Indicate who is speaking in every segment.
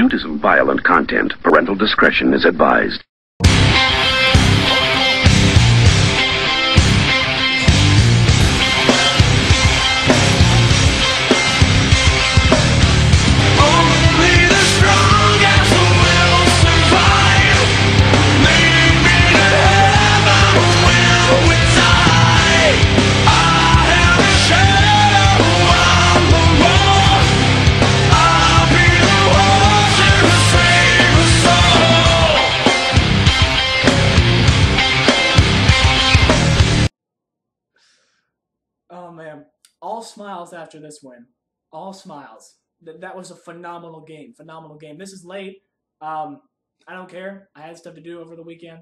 Speaker 1: Due to some violent content, parental discretion is advised.
Speaker 2: Oh man, all smiles after this win. All smiles. That was a phenomenal game. Phenomenal game. This is late. I don't care. I had stuff to do over the weekend.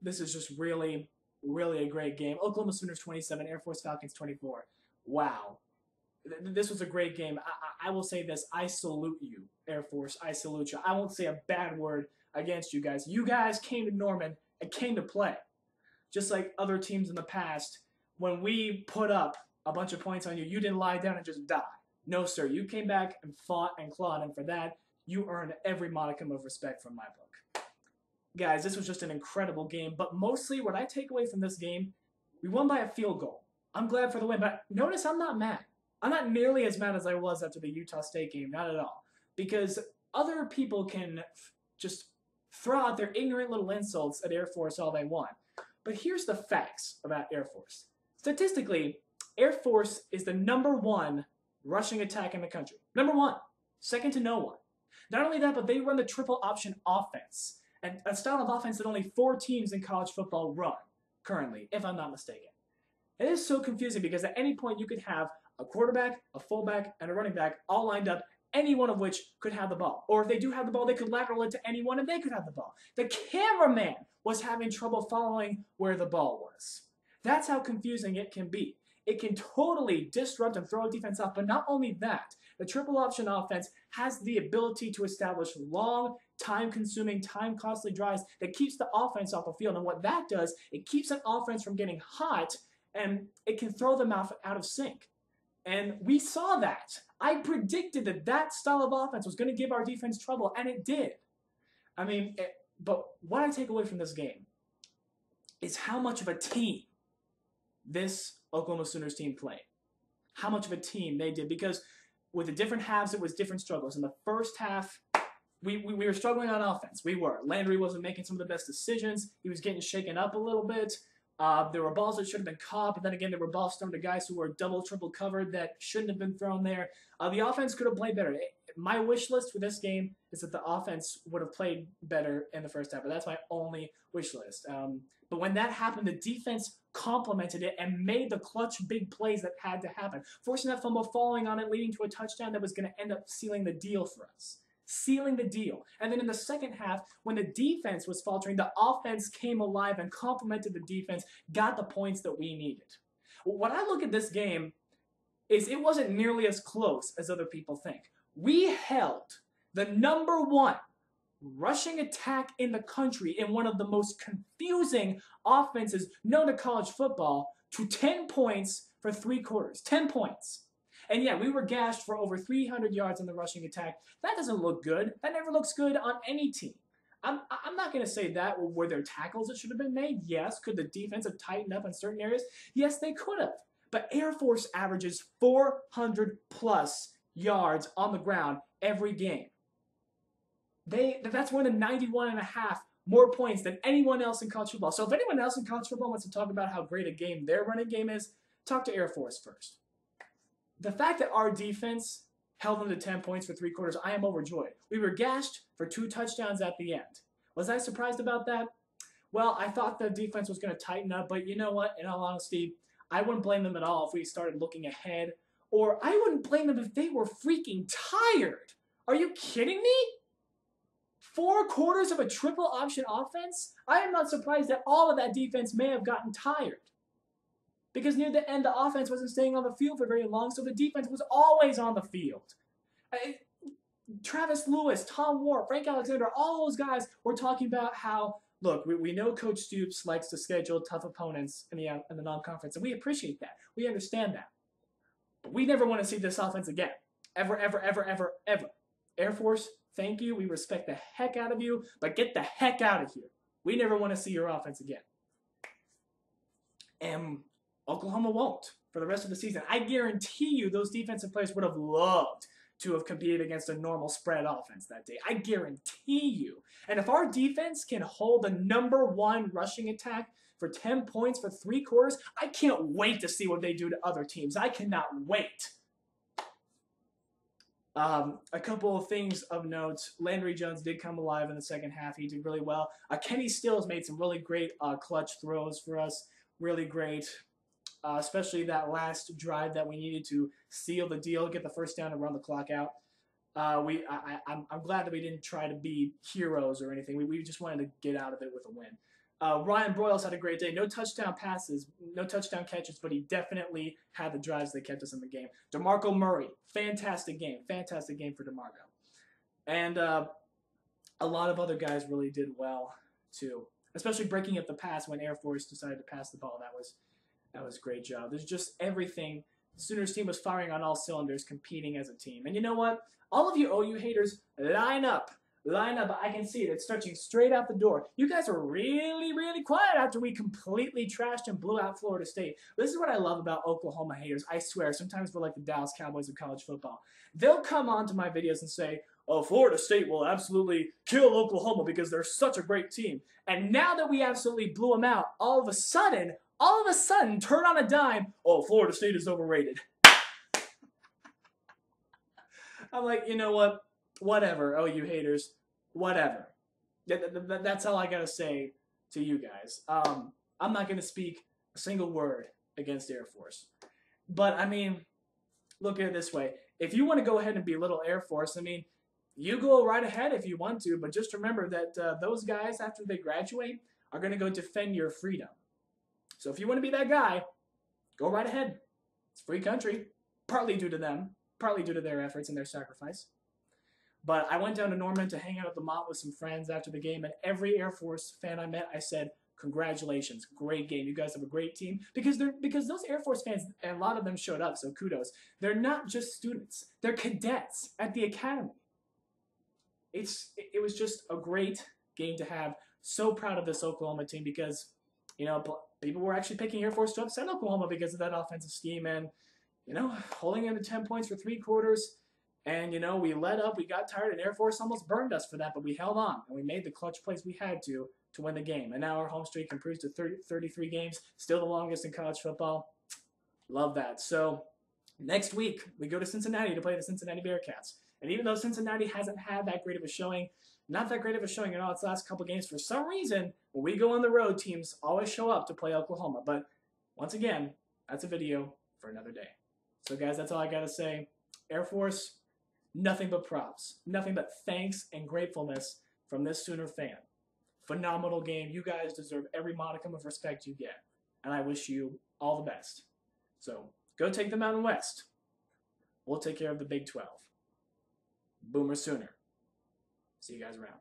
Speaker 2: This is just really, really a great game. Oklahoma Sooners 27, Air Force Falcons 24. Wow. This was a great game. I will say this. I salute you, Air Force. I salute you. I won't say a bad word against you guys. You guys came to Norman and came to play. Just like other teams in the past. When we put up a bunch of points on you, you didn't lie down and just die. No, sir. You came back and fought and clawed, and for that, you earned every modicum of respect from my book. Guys, this was just an incredible game, but mostly what I take away from this game, we won by a field goal. I'm glad for the win, but notice I'm not mad. I'm not nearly as mad as I was after the Utah State game, not at all. Because other people can just throw out their ignorant little insults at Air Force all they want. But here's the facts about Air Force. Statistically, Air Force is the #1 rushing attack in the country. #1. Second to no one. Not only that, but they run the triple option offense. And a style of offense that only 4 teams in college football run currently, if I'm not mistaken. It is so confusing because at any point you could have a quarterback, a fullback, and a running back all lined up, any one of which could have the ball. Or if they do have the ball, they could lateral it to anyone and they could have the ball. The cameraman was having trouble following where the ball was. That's how confusing it can be. It can totally disrupt and throw a defense off, but not only that, the triple option offense has the ability to establish long, time-consuming, time-costly drives that keeps the offense off the field. And what that does, it keeps an offense from getting hot, and it can throw them out of sync. And we saw that. I predicted that that style of offense was going to give our defense trouble, and it did. I mean, but what I take away from this game is how much of a team this Oklahoma Sooners team played. How much of a team they did. Because with the different halves, it was different struggles. In the first half, we were struggling on offense. We were. Landry wasn't making some of the best decisions. He was getting shaken up a little bit. There were balls that should have been caught, but then again, there were balls thrown to guys who were double, triple covered that shouldn't have been thrown there. The offense could have played better. My wish list for this game is that the offense would have played better in the first half, but that's my only wish list. But when that happened, the defense complemented it and made the clutch big plays that had to happen, forcing that fumble, falling on it, leading to a touchdown that was going to end up sealing the deal for us. Sealing the deal. And then in the second half, when the defense was faltering, the offense came alive and complemented the defense, got the points that we needed. When I look at this game, is it wasn't nearly as close as other people think. We held the #1 rushing attack in the country in one of the most confusing offenses known to college football to 10 points for 3 quarters. 10 points. And yeah, we were gashed for over 300 yards in the rushing attack. That doesn't look good. That never looks good on any team. I'm not going to say that. Were there tackles that should have been made? Yes. Could the defense have tightened up in certain areas? Yes, they could have. But Air Force averages 400-plus yards on the ground every game. That's more than 91.5 more points than anyone else in college football. So if anyone else in college football wants to talk about how great a game their running game is, talk to Air Force first. The fact that our defense held them to 10 points for 3 quarters, I am overjoyed. We were gashed for 2 touchdowns at the end. Was I surprised about that? Well, I thought the defense was going to tighten up, but you know what? In all honesty, I wouldn't blame them at all if we started looking ahead, or I wouldn't blame them if they were freaking tired. Are you kidding me? 4 quarters of a triple option offense? I am not surprised that all of that defense may have gotten tired. Because near the end, the offense wasn't staying on the field for very long, so the defense was always on the field. Travis Lewis, Tom Moore, Frank Alexander, all those guys were talking about how, look, we know Coach Stoops likes to schedule tough opponents in the non-conference, and we appreciate that. We understand that. But we never want to see this offense again. Ever, ever, ever, ever, ever. Air Force, Thank you. We respect the heck out of you, but get the heck out of here. We never want to see your offense again. And Oklahoma won't for the rest of the season. I guarantee you those defensive players would have loved to have competed against a normal spread offense that day. I guarantee you. And if our defense can hold the #1 rushing attack for 10 points for 3 quarters, I can't wait to see what they do to other teams. I cannot wait. A couple of things of note. Landry Jones did come alive in the second half. He did really well. Kenny Stills made some really great clutch throws for us. Really great. Especially that last drive that we needed to seal the deal, get the first down and run the clock out. I'm glad that we didn't try to be heroes or anything. We just wanted to get out of it with a win. Ryan Broyles had a great day. No touchdown passes, no touchdown catches, but he definitely had the drives that kept us in the game. DeMarco Murray, fantastic game. Fantastic game for DeMarco. And a lot of other guys really did well, too. Especially breaking up the pass when Air Force decided to pass the ball. That was a great job. There's just everything. The Sooners team was firing on all cylinders, competing as a team. And you know what? All of you OU haters, line up. Line up. I can see it. It's stretching straight out the door. You guys were really, really quiet after we completely trashed and blew out Florida State. This is what I love about Oklahoma haters. I swear, sometimes we're like the Dallas Cowboys of college football. They'll come on to my videos and say, oh, Florida State will absolutely kill Oklahoma because they're such a great team. And now that we absolutely blew them out, all of a sudden, turn on a dime, oh, Florida State is overrated. I'm like, you know what? Whatever, OU haters. Whatever. That's all I got to say to you guys. I'm not going to speak a single word against Air Force. But, I mean, look at it this way. If you want to go ahead and belittle Air Force, I mean, you go right ahead if you want to, but just remember that those guys, after they graduate, are going to go defend your freedom. So if you want to be that guy, go right ahead. It's a free country, partly due to them, partly due to their efforts and their sacrifice. But I went down to Norman to hang out at the Mott with some friends after the game, and every Air Force fan I met, I said, congratulations, great game. You guys have a great team. Because those Air Force fans, and a lot of them showed up, so kudos. They're not just students. They're cadets at the academy. It was just a great game to have. So proud of this Oklahoma team because, you know, people were actually picking Air Force to upset Oklahoma because of that offensive scheme and, you know, holding them to 10 points for 3 quarters. And, you know, we let up, we got tired, and Air Force almost burned us for that, but we held on, and we made the clutch plays we had to win the game. And now our home streak improves to 33 games, still the longest in college football. Love that. So next week, we go to Cincinnati to play the Cincinnati Bearcats. And even though Cincinnati hasn't had that great of a showing, not that great of a showing in all its last couple games, for some reason, when we go on the road, teams always show up to play Oklahoma. But once again, that's a video for another day. So guys, that's all I got to say. Air Force, nothing but props. Nothing but thanks and gratefulness from this Sooner fan. Phenomenal game. You guys deserve every modicum of respect you get. And I wish you all the best. So go take the Mountain West. We'll take care of the Big 12. Boomer Sooner. See you guys around.